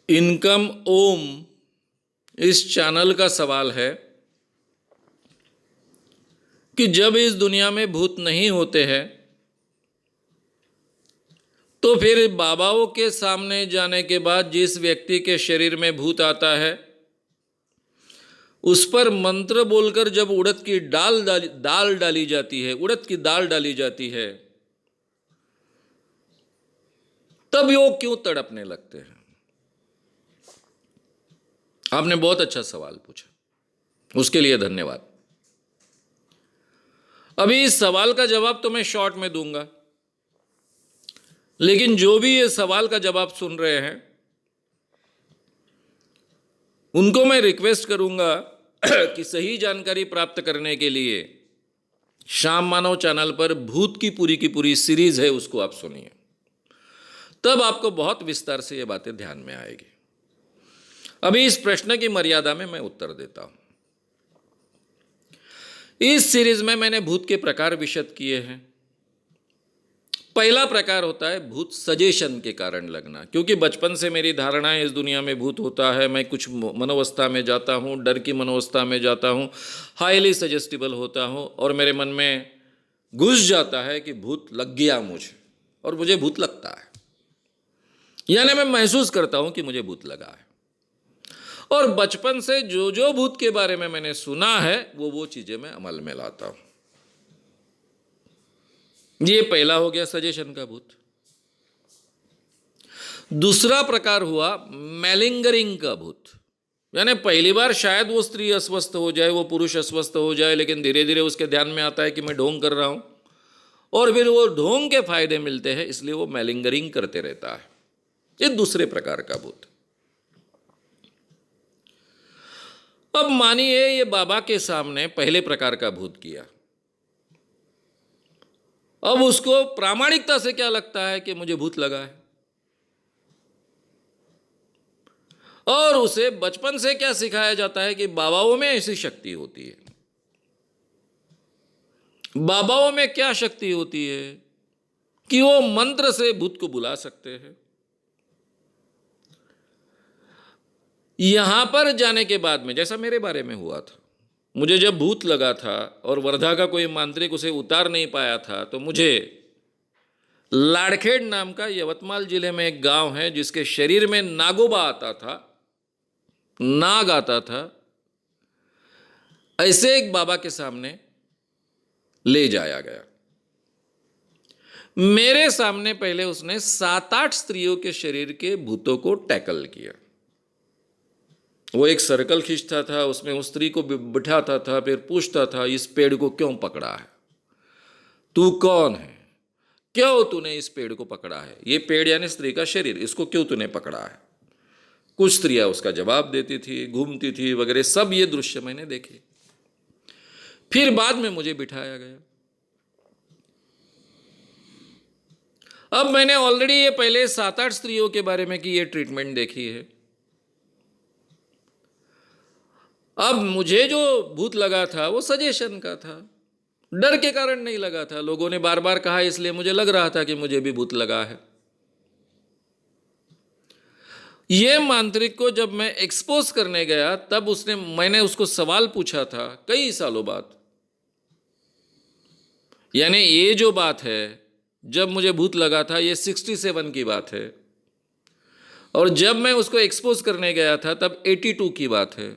Income ओम इस channel का सवाल है कि जब इस दुनिया में भूत नहीं होते हैं तो फिर बाबाओं के सामने जाने के बाद जिस व्यक्ति के शरीर में भूत आता है उस पर मंत्र बोलकर जब उड़द की दाल डाली जाती है, उड़द की दाल डाली जाती है, तब वो क्यों तड़पने लगते हैं? आपने बहुत अच्छा सवाल पूछा, उसके लिए धन्यवाद। अभी इस सवाल का जवाब तो मैं शॉर्ट में दूंगा, लेकिन जो भी ये सवाल का जवाब सुन रहे हैं उनको मैं रिक्वेस्ट करूंगा कि सही जानकारी प्राप्त करने के लिए श्याम मानव चैनल पर भूत की पूरी सीरीज है, उसको आप सुनिए, तब आपको बहुत विस्तार से ये बातें ध्यान में आएगी। अभी इस प्रश्न की मर्यादा में मैं उत्तर देता हूं। इस सीरीज में मैंने भूत के प्रकार विशद किए हैं। पहला प्रकार होता है भूत सजेशन के कारण लगना, क्योंकि बचपन से मेरी धारणा है इस दुनिया में भूत होता है। मैं कुछ मनोवस्था में जाता हूँ, डर की मनोवस्था में जाता हूँ, हाईली सजेस्टिबल होता हूँ और मेरे मन में घुस जाता है कि भूत लग गया मुझे, और मुझे भूत लगता है, यानी मैं महसूस करता हूँ कि मुझे भूत लगा है। और बचपन से जो जो भूत के बारे में मैंने सुना है वो चीजें मैं अमल में लाता हूं। ये पहला हो गया सजेशन का भूत। दूसरा प्रकार हुआ मैलिंगरिंग का भूत, यानी पहली बार शायद वो स्त्री अस्वस्थ हो जाए, वो पुरुष अस्वस्थ हो जाए, लेकिन धीरे धीरे उसके ध्यान में आता है कि मैं ढोंग कर रहा हूं, और फिर वो ढोंग के फायदे मिलते हैं, इसलिए वो मैलिंगरिंग करते रहता है। ये दूसरे प्रकार का भूत। अब मानिए ये बाबा के सामने पहले प्रकार का भूत किया, अब उसको प्रामाणिकता से क्या लगता है कि मुझे भूत लगा है, और उसे बचपन से क्या सिखाया जाता है कि बाबाओं में ऐसी शक्ति होती है। बाबाओं में क्या शक्ति होती है कि वो मंत्र से भूत को बुला सकते हैं। यहां पर जाने के बाद में, जैसा मेरे बारे में हुआ था, मुझे जब भूत लगा था और वर्धा का कोई मांत्रिक उसे उतार नहीं पाया था, तो मुझे लाड़खेड़ नाम का यवतमाल जिले में एक गांव है जिसके शरीर में नागोबा आता था, नाग आता था, ऐसे एक बाबा के सामने ले जाया गया। मेरे सामने पहले उसने 7-8 स्त्रियों के शरीर के भूतों को टैकल किया। वो एक सर्कल खींचता था, उसमें उस स्त्री को बिठाता था, फिर पूछता था इस पेड़ को क्यों पकड़ा है, तू कौन है, क्यों तूने इस पेड़ को पकड़ा है, ये पेड़ यानी स्त्री का शरीर, इसको क्यों तूने पकड़ा है। कुछ स्त्रियां उसका जवाब देती थी, घूमती थी वगैरह, सब ये दृश्य मैंने देखे। फिर बाद में मुझे बिठाया गया। अब मैंने ऑलरेडी ये पहले 7-8 स्त्रियों के बारे में की ये ट्रीटमेंट देखी है। अब मुझे जो भूत लगा था वो सजेशन का था, डर के कारण नहीं लगा था। लोगों ने बार बार कहा इसलिए मुझे लग रहा था कि मुझे भी भूत लगा है। ये मांत्रिक को जब मैं एक्सपोज करने गया तब मैंने उसको सवाल पूछा था कई सालों बाद, यानी ये जो बात है जब मुझे भूत लगा था ये 67 की बात है, और जब मैं उसको एक्सपोज करने गया था तब 82 की बात है।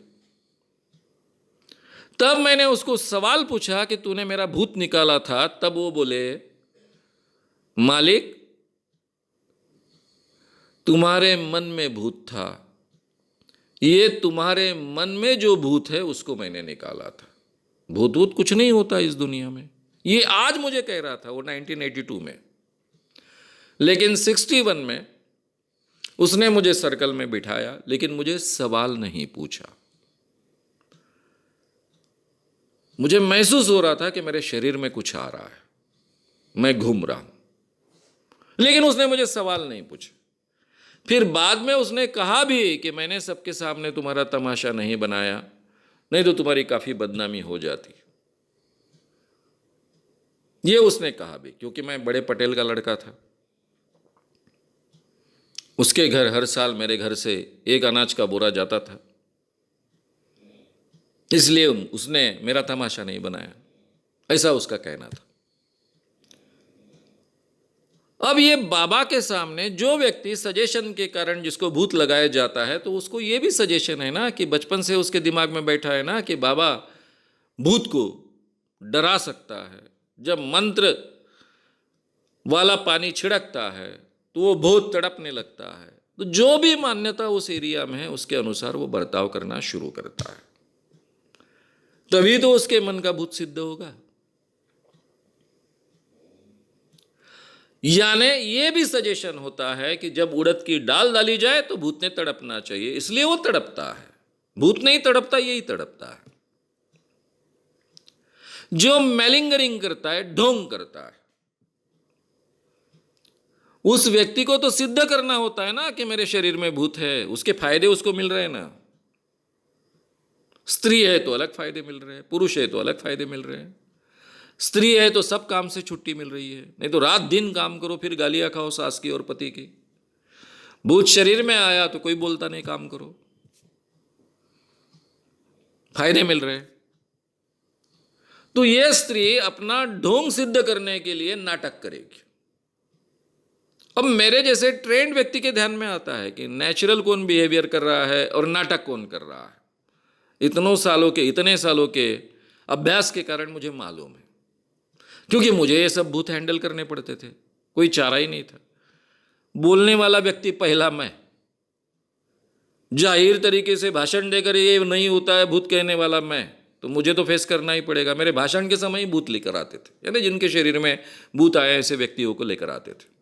तब मैंने उसको सवाल पूछा कि तूने मेरा भूत निकाला था, तब वो बोले मालिक तुम्हारे मन में भूत था, ये तुम्हारे मन में जो भूत है उसको मैंने निकाला था, भूत कुछ नहीं होता इस दुनिया में। ये आज मुझे कह रहा था वो 1982 में, लेकिन 61 में उसने मुझे सर्कल में बिठाया, लेकिन मुझे सवाल नहीं पूछा। मुझे महसूस हो रहा था कि मेरे शरीर में कुछ आ रहा है, मैं घूम रहा हूं, लेकिन उसने मुझे सवाल नहीं पूछा। फिर बाद में उसने कहा भी कि मैंने सबके सामने तुम्हारा तमाशा नहीं बनाया, नहीं तो तुम्हारी काफी बदनामी हो जाती। ये उसने कहा भी, क्योंकि मैं बड़े पटेल का लड़का था। उसके घर हर साल मेरे घर से एक अनाज का बोरा जाता था, इसलिए उसने मेरा तमाशा नहीं बनाया, ऐसा उसका कहना था। अब ये बाबा के सामने जो व्यक्ति सजेशन के कारण जिसको भूत लगाया जाता है, तो उसको ये भी सजेशन है ना कि बचपन से उसके दिमाग में बैठा है ना कि बाबा भूत को डरा सकता है। जब मंत्र वाला पानी छिड़कता है तो वो भूत तड़पने लगता है। तो जो भी मान्यता उस एरिया में है उसके अनुसार वो बर्ताव करना शुरू करता है, तभी तो उसके मन का भूत सिद्ध होगा। यानी ये भी सजेशन होता है कि जब उड़द की डाल डाली जाए तो भूत ने तड़पना चाहिए, इसलिए वो तड़पता है। भूत नहीं तड़पता, यही तड़पता है। जो मेलिंगरिंग करता है, ढोंग करता है, उस व्यक्ति को तो सिद्ध करना होता है ना कि मेरे शरीर में भूत है, उसके फायदे उसको मिल रहे हैं ना। स्त्री है तो अलग फायदे मिल रहे हैं, पुरुष है तो अलग फायदे मिल रहे हैं। स्त्री है तो सब काम से छुट्टी मिल रही है, नहीं तो रात दिन काम करो, फिर गालियां खाओ सास की और पति की। भूत शरीर में आया तो कोई बोलता नहीं, काम करो, फायदे मिल रहे हैं। तो यह स्त्री अपना ढोंग सिद्ध करने के लिए नाटक करेगी। अब मेरे जैसे ट्रेंड व्यक्ति के ध्यान में आता है कि नेचुरल कौन बिहेवियर कर रहा है और नाटक कौन कर रहा है। इतने सालों के अभ्यास के कारण मुझे मालूम है, क्योंकि मुझे ये सब भूत हैंडल करने पड़ते थे, कोई चारा ही नहीं था। बोलने वाला व्यक्ति पहला मैं, जाहिर तरीके से भाषण देकर ये नहीं होता है भूत कहने वाला मैं, तो मुझे तो फेस करना ही पड़ेगा। मेरे भाषण के समय ही भूत लेकर आते थे, यानी जिनके शरीर में भूत आए ऐसे व्यक्तियों को लेकर आते थे।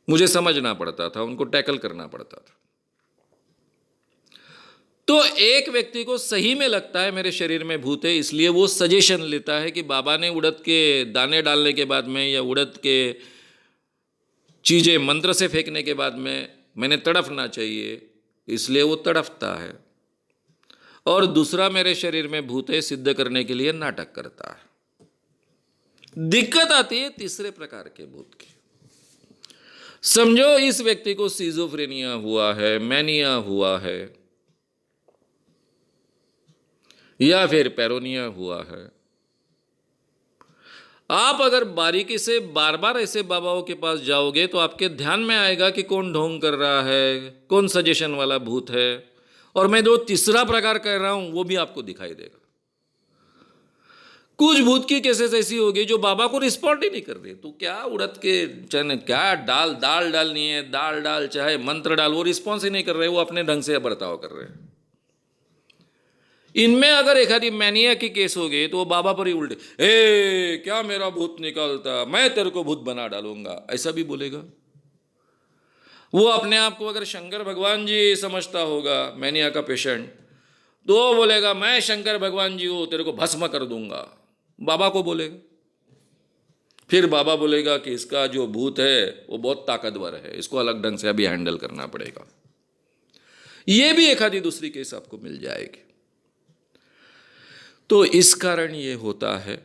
मुझे समझना पड़ता था, उनको टैकल करना पड़ता था। तो एक व्यक्ति को सही में लगता है मेरे शरीर में भूत है, इसलिए वो सजेशन लेता है कि बाबा ने उड़द के दाने डालने के बाद में या उड़द के चीज़ें मंत्र से फेंकने के बाद में मैंने तड़पना चाहिए, इसलिए वो तड़पता है। और दूसरा मेरे शरीर में भूत है सिद्ध करने के लिए नाटक करता है। दिक्कत आती है तीसरे प्रकार के भूत की। समझो इस व्यक्ति को सिजोफ्रेनिया हुआ है, मैनिया हुआ है, या फिर पेरोनिया हुआ है। आप अगर बारीकी से बार बार ऐसे बाबाओं के पास जाओगे तो आपके ध्यान में आएगा कि कौन ढोंग कर रहा है, कौन सजेशन वाला भूत है, और मैं जो तीसरा प्रकार कह रहा हूं वो भी आपको दिखाई देगा। कुछ भूत की केसेस ऐसी होगी जो बाबा को रिस्पॉन्ड ही नहीं कर रही। तो क्या उड़द के चने, क्या दाल डालनी है, दाल चाहे मंत्र डाल, वो रिस्पॉन्स ही नहीं कर रहे, वो अपने ढंग से बर्ताव कर रहे हैं। इनमें अगर एक आधी मैनिया की केस हो गई तो वो बाबा पर ही उल्टे, क्या मेरा भूत निकालता, मैं तेरे को भूत बना डालूंगा, ऐसा भी बोलेगा। वो अपने आप को अगर शंकर भगवान जी समझता होगा, मैनिया का पेशेंट, तो वो बोलेगा मैं शंकर भगवान जी हूं, तेरे को भस्म कर दूंगा, बाबा को बोलेगा। फिर बाबा बोलेगा कि इसका जो भूत है वो बहुत ताकतवर है, इसको अलग ढंग से अभी हैंडल करना पड़ेगा। ये भी एक आधी दूसरी केस आपको मिल जाएगी। तो इस कारण ये होता है।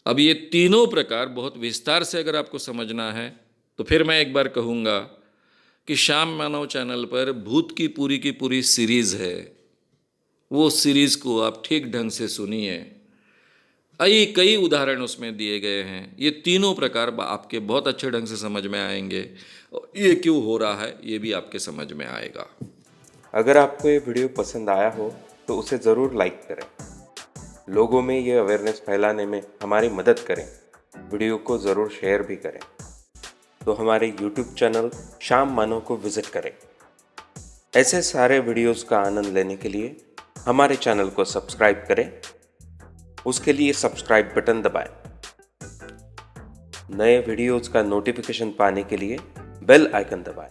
अब ये तीनों प्रकार बहुत विस्तार से अगर आपको समझना है तो फिर मैं एक बार कहूँगा कि श्याम मानव चैनल पर भूत की पूरी सीरीज़ है, वो सीरीज़ को आप ठीक ढंग से सुनिए। कई उदाहरण उसमें दिए गए हैं। ये तीनों प्रकार आपके बहुत अच्छे ढंग से समझ में आएंगे, और ये क्यों हो रहा है ये भी आपके समझ में आएगा। अगर आपको ये वीडियो पसंद आया हो तो उसे ज़रूर लाइक करें, लोगों में ये अवेयरनेस फैलाने में हमारी मदद करें। वीडियो को ज़रूर शेयर भी करें। तो हमारे YouTube चैनल श्याम मानव को विज़िट करें। ऐसे सारे वीडियोस का आनंद लेने के लिए हमारे चैनल को सब्सक्राइब करें। उसके लिए सब्सक्राइब बटन दबाएं। नए वीडियोस का नोटिफिकेशन पाने के लिए बेल आइकन दबाएं।